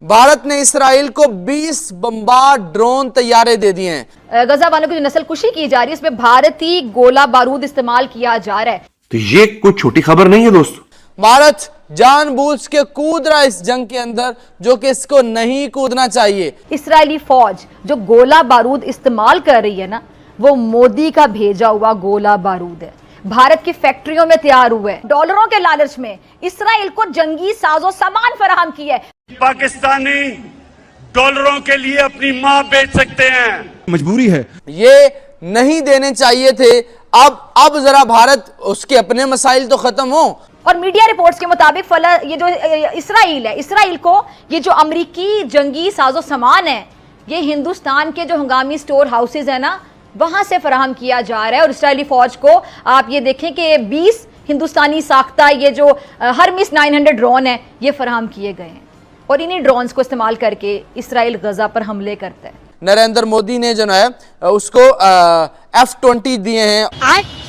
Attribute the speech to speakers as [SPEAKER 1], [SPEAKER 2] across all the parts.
[SPEAKER 1] भारत ने इसराइल को 20 bomber drone तैयारे दे दिए हैं।
[SPEAKER 2] गजा वालों की जो नस्लकुशी की जा रही है इसमें भारतीय गोला बारूद इस्तेमाल किया जा रहा है।
[SPEAKER 3] तो ये कोई छोटी खबर नहीं है दोस्तों।
[SPEAKER 1] भारत जानबूझ के कूद रहा है इस जंग के अंदर, जो कि इसको नहीं कूदना चाहिए।
[SPEAKER 2] इसराइली फौज जो गोला बारूद इस्तेमाल कर रही है ना, वो मोदी का भेजा हुआ गोला बारूद है। भारत की फैक्ट्रियों में तैयार हुए डॉलरों के लालच में इसराइल को जंगी साजो सामान फराहम की है।
[SPEAKER 4] पाकिस्तानी डॉलरों के लिए अपनी मां बेच सकते हैं,
[SPEAKER 3] मजबूरी है।
[SPEAKER 1] ये नहीं देने चाहिए थे। अब जरा भारत उसके अपने मसाइल तो खत्म हो।
[SPEAKER 2] और मीडिया रिपोर्ट्स के मुताबिक ये जो इसराइल है, इसराइल को ये जो अमेरिकी जंगी साजो सामान है, ये हिंदुस्तान के जो हंगामी स्टोर हाउसेज है ना, वहां से फराहम किया जा रहा है। और इसराइली फौज को आप ये देखें कि 20 हिंदुस्तानी साख्ता ये जो हरमिस 900 ड्रोन है, ये फराहम किए गए हैं और इन्हीं ड्रोन्स को इस्तेमाल करके इसराइल गजा पर हमले करता है।
[SPEAKER 1] नरेंद्र मोदी ने जो है उसको F-20 दिए हैं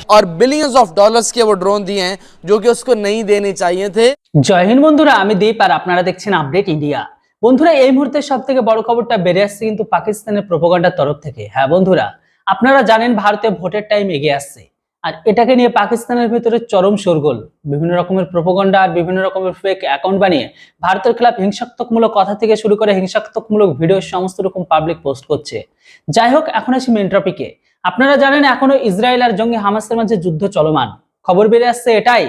[SPEAKER 1] और बिलियंस ऑफ डॉलर्स के वो ड्रोन दिए हैं, जो कि उसको नहीं देने चाहिए थे।
[SPEAKER 5] জয় হিন্দ বন্ধুরা, আমি দীপ আর আপনারা দেখছেন আপডেট ইন্ডিয়া। বন্ধুরা, এই মুহূর্তে সবথেকে বড় খবরটা বেরিয়ে আসছে কিন্তু পাকিস্তানের প্রোপাগান্ডার তরফ থেকে। হ্যাঁ বন্ধুরা, আপনারা জানেন ভারতে ভোটের টাইম এগিয়ে আসছে আর এটাকে নিয়ে পাকিস্তানের ভিতরে চরম শোরগোল। বিভিন্ন রকমের প্রোপাগান্ডা আর বিভিন্ন রকমের ফেক অ্যাকাউন্ট বানিয়ে ভারতের খেলাফ হিংসাত্মকমূলক কথা থেকে শুরু করে হিংসাত্মকমূলক ভিডিও সমস্ত রকম পাবলিক পোস্ট করছে। যাই হোক, এখন আসি মেন টপিকে। আপনারা জানেন এখনো ইসরায়েল আর জঙ্গি হামাসের মাঝে যুদ্ধ চলমান। খবর বেরিয়ে আসছে এটাই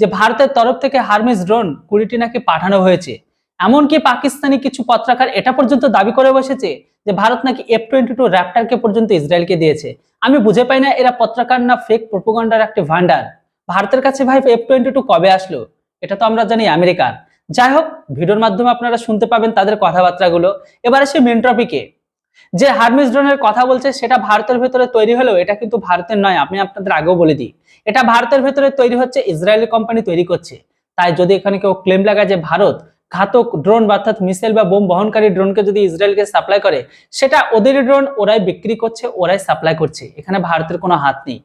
[SPEAKER 5] যে ভারতের তরফ থেকে হারমিস ড্রোন 20টি নাকি পাঠানো হয়েছে। এমনকি পাকিস্তানি কিছু পত্রকার এটা পর্যন্ত দাবি করে বসেছে যে ভারত নাকি F-22 র্যাপটারকে পর্যন্ত ইসরায়েলকে দিয়েছে। আমি বুঝে পাই না এরা পত্রকার না ফেক প্রোপাগান্ডার একটা ভান্ডার। ভারতের কাছে ভাই F-22 কবে আসলো? এটা তো আমরা জানি আমেরিকার। যাই হোক, ভিডিওর মাধ্যমে আপনারা শুনতে পাবেন তাদের কথাবার্তাগুলো। এবার আসি মেন টপিকে। যে হারমিস ড্রোনের কথা বলছে সেটা ভারতের ভেতরে তৈরি হলো, এটা কিন্তু ভারতের নয়। আমি আপনাদের আগেও বলে দিই, এটা ভারতের ভেতরে তৈরি হচ্ছে, ইসরায়েলি কোম্পানি তৈরি করছে। তাই যদি এখানে কেউ ক্লেম লাগায় যে ভারত ঘাতক ড্রোন অর্থাৎ মিসাইল বা বোম বহনকারী ড্রোনকে যদি ইসরায়েলকে সাপ্লাই করে, সেটা ওদের ড্রোন, ওরাই বিক্রি করছে, ওরাই সাপ্লাই করছে, এখানে ভারতের কোনো হাত নেই।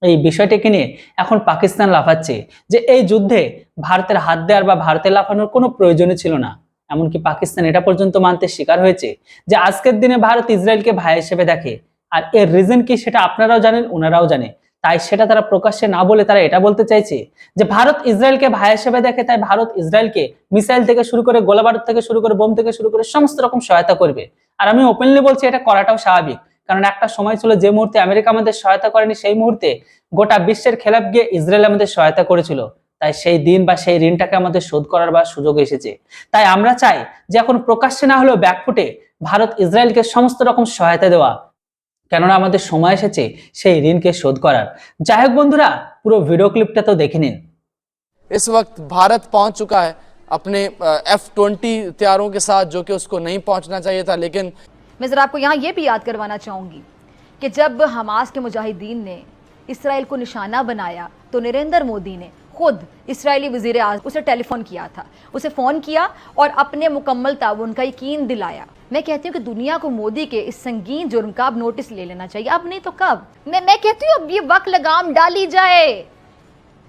[SPEAKER 5] এই বিষয়টিকে নিয়ে এখন পাকিস্তান লাফাচ্ছে যে এই যুদ্ধে ভারতের হাত দেওয়ার বা ভারতের লাফানোর কোনো প্রয়োজনই ছিল না। এমনকি পাকিস্তান এটা পর্যন্ত মানতে স্বীকার হয়েছে যে আজকের দিনে ভারত ইসরায়েলকে ভাই হিসেবে দেখে। আর এর রিজন কি সেটা আপনারাও জানেন, ওনারাও জানে। তাই সেটা তারা প্রকাশ্যে না বলে তারা এটা বলতে চাইছে যে ভারত ইসরায়েলকে ভাই হিসেবে দেখে, তাই ভারত ইসরায়েলকে মিসাইল থেকে শুরু করে গোলাবারুদ থেকে শুরু করে বোম থেকে শুরু করে সমস্ত রকম সহায়তা করবে। আর আমি ওপেনলি বলছি এটা করাটাও স্বাভাবিক, কারণ একটা সময় ছিল যে মুহূর্তে আমেরিকা আমাদের সহায়তা করেনি, সেই মুহূর্তে গোটা বিশ্বের খেলাফ গিয়ে ইসরায়েল আমাদের সহায়তা করেছিল। তাই সেই দিন বা সেই ঋণটাকে আমাদের শোধ করার বা সুযোগ এসেছে। তাই আমরা চাই যে এখন প্রকাশ্যে না হলেও ব্যাকফুটে ভারত ইসরায়েলকে সমস্ত রকম সহায়তা দেওয়া, কেননা আমাদের সময় এসেছে সেই ঋণকে শোধ করার। যাই হোক বন্ধুরা, পুরো ভিডিও ক্লিপটা তো দেখে নিন।
[SPEAKER 1] इस वक्त भारत पहुंच चुका है अपने F-20 हथियारों के साथ, जो कि उसको नहीं पहुंचना चाहिए था। लेकिन
[SPEAKER 2] मैं जरा आपको यहाँ ये भी याद करवाना चाहूंगी कि जब हमास के मुजाहिदीन ने इसराइल को निशाना बनाया तो नरेंद्र मोदी ने खुद इसराइली वजीर आज़म उसे टेलीफोन किया था, उसे फ़ोन किया और अपने मुकम्मल ताउन का यकीन दिलाया। मैं कहती हूँ कि दुनिया को मोदी के इस संगीन जुर्म का अब नोटिस ले लेना चाहिए। अब नहीं तो कब? मैं कहती हूँ अब ये वक्त लगाम डाली जाए,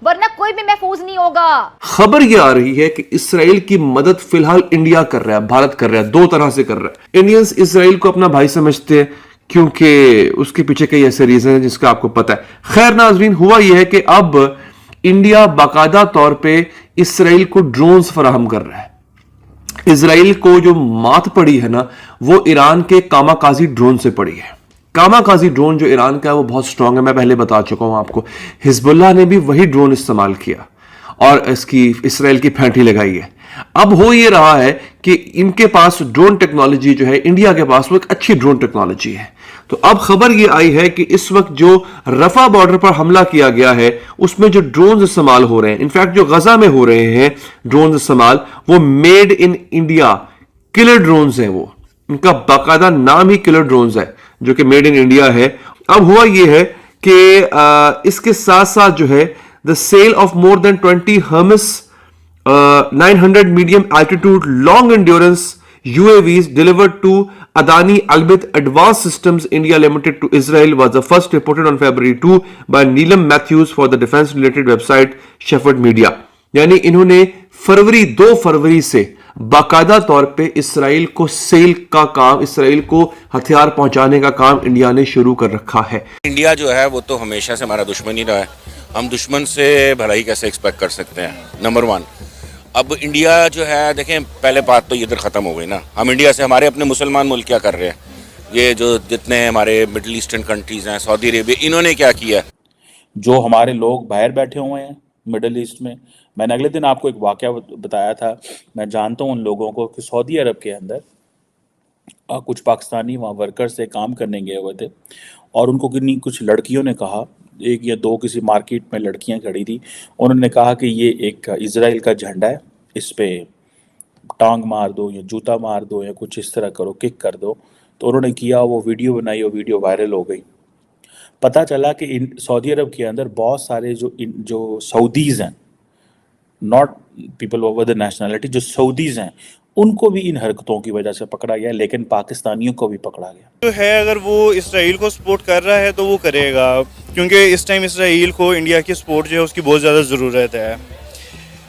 [SPEAKER 2] वरना कोई भी महफूज नहीं होगा।
[SPEAKER 3] खबर ये आ रही है कि इसराइल की मदद फिलहाल इंडिया कर रहा है, भारत कर रहा है, दो तरह से कर रहा है। इंडियंस इसराइल को अपना भाई समझते हैं क्योंकि उसके पीछे कई ऐसे रीजन है जिसका आपको पता है। खैर नाजरीन, हुआ यह है कि अब इंडिया बाकायदा तौर पे इसराइल को ड्रोन्स फराहम कर रहा है। इसराइल को जो मात पड़ी है ना, वो ईरान के कामाकाजी ड्रोन से पड़ी है। कामाकाजी ड्रोन जो ईरान का है वो बहुत स्ट्रांग है, मैं पहले बता चुका हूं आपको। हिजबुल्लाह ने भी वही ड्रोन इस्तेमाल किया और इसकी इसराइल की फैंटी लगाई है। अब हो ये रहा है कि इनके पास ड्रोन टेक्नोलॉजी जो है, इंडिया के पास वो एक अच्छी ड्रोन टेक्नोलॉजी है। तो अब खबर ये आई है कि इस वक्त जो रफा बॉर्डर पर हमला किया गया है, उसमें जो ड्रोन इस्तेमाल हो रहे हैं, इनफैक्ट जो गजा में हो रहे हैं ड्रोन इस्तेमाल, वो made in India killer drones हैं। वो इनका बाकायदा नाम ही किलर ड्रोन्स है, जो कि मेड इन इंडिया है। अब हुआ ये है कि इसके साथ साथ जो है the sale of more than 20 Hermes 900 medium altitude long endurance UAVs delivered to Adani Albit Advanced Systems India Limited to Israel was the first reported on February 2 by Neelam Matthews for the defense related website Shepherd Media। यानी इन्होंने 2 फरवरी से बाकायदा तौर पे Israel को cell का काम, Israel को हथियार पहुंचाने का काम इंडिया ने शुरू कर रखा है।
[SPEAKER 6] इंडिया जो है वो तो हमेशा से हमारा दुश्मन ही रहा है, हम दुश्मन से भलाई कैसे एक्सपेक्ट कर सकते हैं, नंबर वन। अब इंडिया जो है देखें, पहले बात तो इधर ख़त्म हो गई ना, हम इंडिया से हमारे अपने मुसलमान मुल्क क्या कर रहे हैं, ये जो जितने हमारे मिडिल ईस्टर्न कंट्रीज़ हैं, सऊदी अरेबिया, इन्होंने क्या किया।
[SPEAKER 7] जो हमारे लोग बाहर बैठे हुए हैं मिडिल ईस्ट में, मैंने अगले दिन आपको एक वाक़या बताया था, मैं जानता हूँ उन लोगों को कि सऊदी अरब के अंदर कुछ पाकिस्तानी वहाँ वर्कर से काम करने गए हुए थे और उनको किन्हीं कुछ लड़कियों ने कहा, एक या दो किसी मार्केट में लड़कियाँ खड़ी थी, उन्होंने कहा कि ये एक इजराइल का झंडा है, इस पर टांग मार दो या जूता मार दो या कुछ इस तरह करो, किक कर दो। तो उन्होंने किया, वो वीडियो बनाई, वो वीडियो वायरल हो गई। पता चला कि सऊदी अरब के अंदर बहुत सारे जो सऊदीज़ हैं, not people of other nationality, जो सऊदीज़ हैं, उनको भी इन हरकतों की वजह से पकड़ा गया, लेकिन पाकिस्तानियों को भी पकड़ा गया।
[SPEAKER 8] जो है अगर वो इसराइल को सपोर्ट कर रहा है तो वो करेगा, क्योंकि इस टाइम इसराइल को इंडिया की सपोर्ट जो है उसकी बहुत ज़्यादा ज़रूरत है।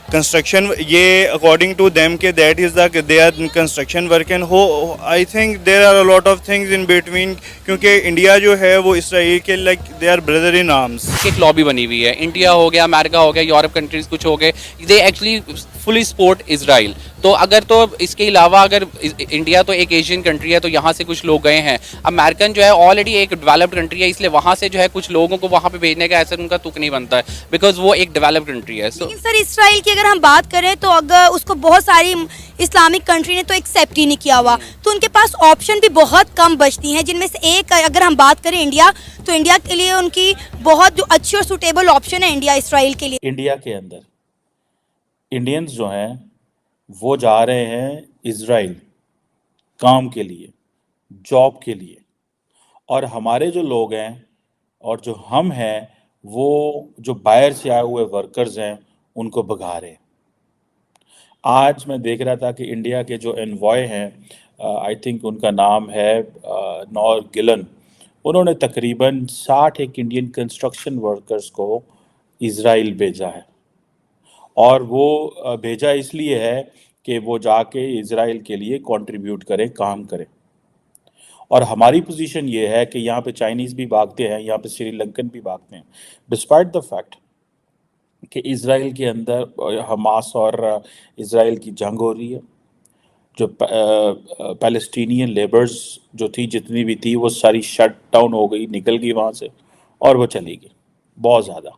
[SPEAKER 8] कंस्ट्रक्शन, ये अकॉर्डिंग टू देम के that is the they are construction work and हो, I think there are a lot of things in between, क्योंकि इंडिया जो है वो इसराइल के like they are brother in arms.
[SPEAKER 9] एक लॉबी बनी हुई है, इंडिया हो गया, अमेरिका हो गया, यूरोप कंट्रीज कुछ हो गए, they actually fully support Israel. तो अगर तो इसके अलावा अगर इंडिया तो एक एशियन कंट्री है, तो यहाँ से कुछ लोग गए हैं, अमेरिकन जो है ऑलरेडी एक डेवलप्ड कंट्री है, इसलिए वहाँ से जो है कुछ लोगों को वहाँ पे भेजने का ऐसा उनका तुक नहीं बनता है, बिकॉज वो एक डेवलप्ड कंट्री है।
[SPEAKER 10] लेकिन सर इसराइल की अगर हम बात करें तो अगर उसको बहुत सारी इस्लामिक कंट्री ने तो एक्सेप्ट ही नहीं किया हुआ, तो उनके पास ऑप्शन भी बहुत कम बचती हैं, जिनमें से एक अगर हम बात करें इंडिया, तो इंडिया के लिए उनकी बहुत जो अच्छी और सूटेबल ऑप्शन है इंडिया इसराइल के लिए।
[SPEAKER 7] इंडिया के अंदर इंडियंस जो हैं वो जा रहे हैं इजराइल काम के लिए, जॉब के लिए, और हमारे जो लोग हैं और जो हम हैं वो जो बाहर से आए हुए वर्कर्स हैं उनको भगा रहे हैं। आज मैं देख रहा था कि इंडिया के जो एनवॉय हैं, आई थिंक उनका नाम है नॉर गिलन, उन्होंने तकरीबन 60 इंडियन कंस्ट्रक्शन वर्कर्स को इजराइल भेजा है, और वो भेजा इसलिए है कि वो जाके इजराइल के लिए कंट्रीब्यूट करें, काम करें। और हमारी पोजीशन ये है कि यहाँ पे चाइनीज़ भी भागते हैं, यहाँ पे श्रीलंकन भी भागते हैं, डिस्पाइट द फैक्ट कि इजराइल के अंदर हमास और इजराइल की जंग हो रही है। जो पैलेस्टीनियन लेबर्स जो थी, जितनी भी थी, वो सारी शट डाउन हो गई, निकल गई वहाँ से और वो चली गई बहुत ज़्यादा।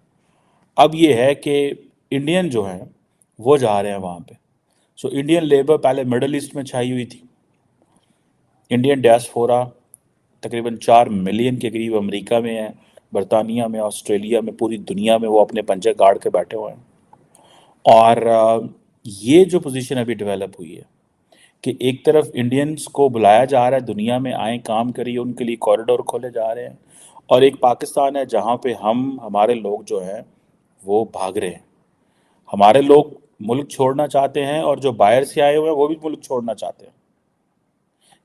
[SPEAKER 7] अब ये है कि इंडियन जो हैं वो जा रहे हैं वहाँ पे। सो इंडियन लेबर पहले मिडल ईस्ट में छाई हुई थी, इंडियन डायस्पोरा तकरीबन 4 मिलियन के करीब अमेरिका में है, बरतानिया में, ऑस्ट्रेलिया में, पूरी दुनिया में वो अपने पंजे गाड़ के बैठे हुए हैं। और ये जो पोजीशन अभी डेवलप हुई है कि एक तरफ इंडियंस को बुलाया जा रहा है, दुनिया में आए, काम करिए, उनके लिए कॉरिडोर खोले जा रहे हैं, और एक पाकिस्तान है जहाँ पे हमारे लोग जो हैं वो भाग रहे हैं। हमारे लोग मुल्क छोड़ना चाहते हैं और जो बाहर से आए हुए हैं वो भी मुल्क छोड़ना चाहते हैं।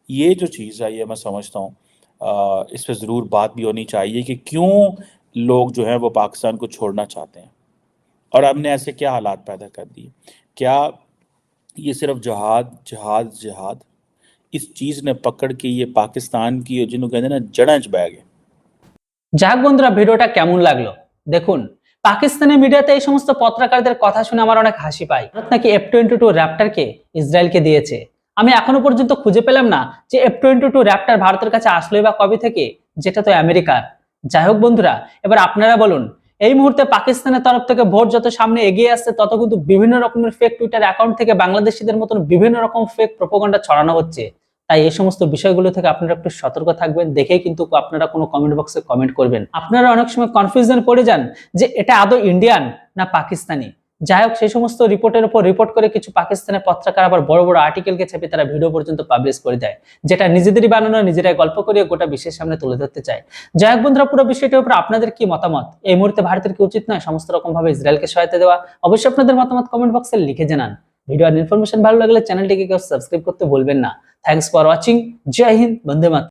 [SPEAKER 7] ये जो चीज़ है ये मैं समझता हूँ इस पर ज़रूर बात भी होनी चाहिए कि क्यों लोग जो हैं वो पाकिस्तान को छोड़ना चाहते हैं, और हमने ऐसे क्या हालात पैदा कर दिए। क्या ये सिर्फ जहाद जहाद जहाद इस चीज़ ने पकड़ के ये पाकिस्तान की जिन्होंने कहते हैं ना जड़ें बैग है।
[SPEAKER 5] যাক বন্ধুরা, ভিডিওটা কেমন লাগলো দেখুন। পাকিস্তানের মিডিয়াতে এই সমস্ত পত্রকারদের কথা শুনে আমার অনেক হাসি পায়। ভারত নাকি F-22 র্যাপটারকে ইসরায়েলকে দিয়েছে। আমি এখনো পর্যন্ত খুঁজে পেলাম না যে F-22 র্যাপটার ভারতের কাছে আসলো বা কবে থেকে, যেটা তো আমেরিকার। যাই হোক বন্ধুরা, এবার আপনারা বলুন, এই মুহূর্তে পাকিস্তানের তরফ থেকে ভোট যত সামনে এগিয়ে আসছে তত কিন্তু বিভিন্ন রকমের ফেক টুইটার অ্যাকাউন্ট থেকে বাংলাদেশিদের মতন বিভিন্ন রকম ফেক প্রোপাগান্ডা ছড়ানো হচ্ছে। তাই এই সমস্ত বিষয়গুলো থেকে আপনারা একটু সতর্ক থাকবেন, দেখেই কিন্তু আপনারা কোনো কমেন্ট বক্সে কমেন্ট করবেন। আপনারা অনেক সময় কনফিউশন পড়ে যান যে এটা আদৌ ইন্ডিয়ান না পাকিস্তানি। যাই হোক, সেই সমস্ত রিপোর্টের উপর রিপোর্ট করে কিছু পাকিস্তানের পত্রকার আবার বড় বড় আর্টিকেলকে ছেপে তারা ভিডিও পর্যন্ত পাবলিশ করে দেয়, যেটা নিজেদেরই বানানো, নিজেরাই গল্প করে গোটা বিশ্বের সামনে তুলে ধরতে চায়। যাই হোক বন্ধুরা, পুরো বিষয়টার উপর আপনাদের কি মতামত? এই মুহূর্তে ভারতের কি উচিত নয় সমস্ত রকম ভাবে ইসরায়েলকে সহায়তা দেওয়া? অবশ্যই আপনাদের মতামত কমেন্ট বক্সে লিখে জানান। ভিডিও আর ইনফরমেশন ভালো লাগলে চ্যানেলটিকে কেউ সাবস্ক্রাইব করতে ভুলবেন না। Thanks for watching. Jai Hind, Vande Mataram.